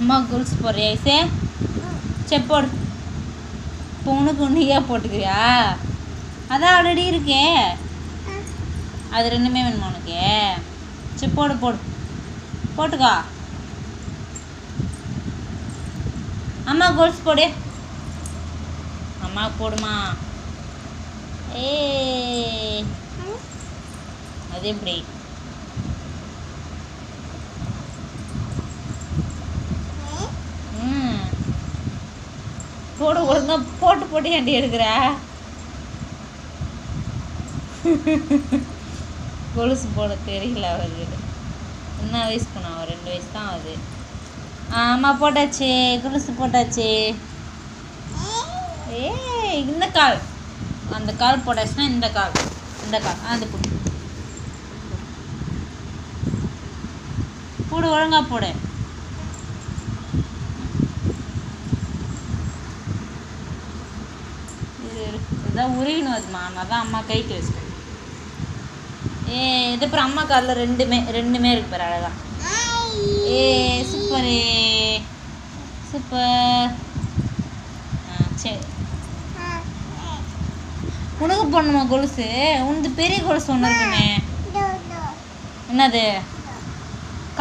அம்மா கொலுசு போடுறியா ஐசே? சரி போடு. இப்போ உனக்கு நீயா போட்டுக்கிறியா? அதான் ஆல்ரெடி இருக்கே. அது ரெண்டுமே வேணுமா உனக்கு? சரி போடு போடு, போட்டுக்கா. அம்மா கொலுசு போடு. அம்மா போடுமா. ஏ அது எப்படி? போடு, ஒழுங்கா போட்டு போட்டு ஏண்டி எடுக்கிற? கொலுசு போட தெரியல அவருக்கு. என்ன வயசு போனா? அவர் 2 வயசு தான் ஆகுது. ஆமாம் போட்டாச்சு, கொலுசு போட்டாச்சு. ஏ இந்த கால், அந்த கால் போட்டாச்சுன்னா இந்த கால், இந்த கால் அது போடு. போடு, ஒழுங்கா போடு. இதுதான் உருவின்னு வருதுமா, அதான் அம்மா கைக்கு வச்சுட்டேன். இது அப்புறம் அம்மா காலில் ரெண்டுமே இருக்கு பாரு அழகா. Super super. சரி உனக்கு போடணுமா கொலுசு? உனது பெரிய கொலுசு ஒன்று இருக்குமே, என்னது?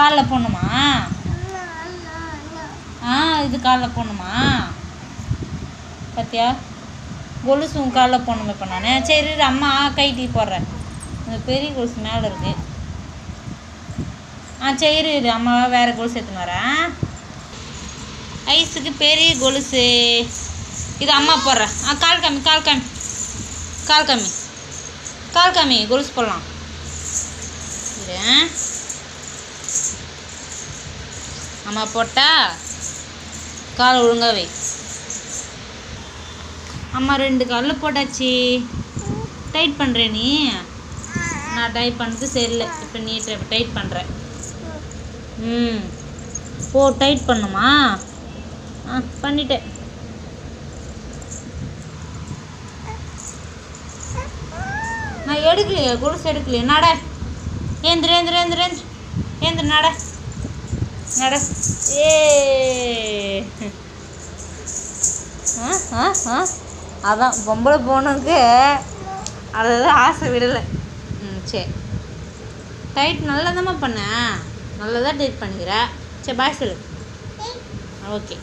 காலில் போடணுமா? இது காலில் போடணுமா? பார்த்தியா, கொலுசு உன் காலில் போடணுமா இப்போ நான்? சரி அம்மா கைட்டி போடுறேன். அந்த பெரிய கொலுசு மேலே இருக்கு. சரி அம்மா வேறு கொலுசு எடுத்துன்னு வரேன். ஐஸுக்கு பெரிய கொலுசு இது அம்மா போடுறேன். கால் காமி, கால் காமி, கால் காமி, கால் காமி. கொலுசு போடலாம். அம்மா போட்டா கால் ஒழுங்காவே. அம்மா 2 காலில் போட்டாச்சு. டைட் பண்ணுறேன் நீ? நான் டைட் பண்ணுறது சரியில்லை. இப்போ நீ டைட் பண்ணுறேன். ஓ டைட் பண்ணுமா? பண்ணிட்டேன். நான் எடுக்கலையே, கொலுசு எடுக்கலையே. நட, ஏந்திர ஏந்திர ஏந்திர ஏந்திர ஏந்திர, நட நட. அதான் பொம்பளை போனதுக்கு அதான் ஆசை விடலை. சரி டைட் நல்லதாம்மா பண்ண, நல்லதாக டைட் பண்ணிக்கிற. சரி பாய் சொல்லு. ஓகே.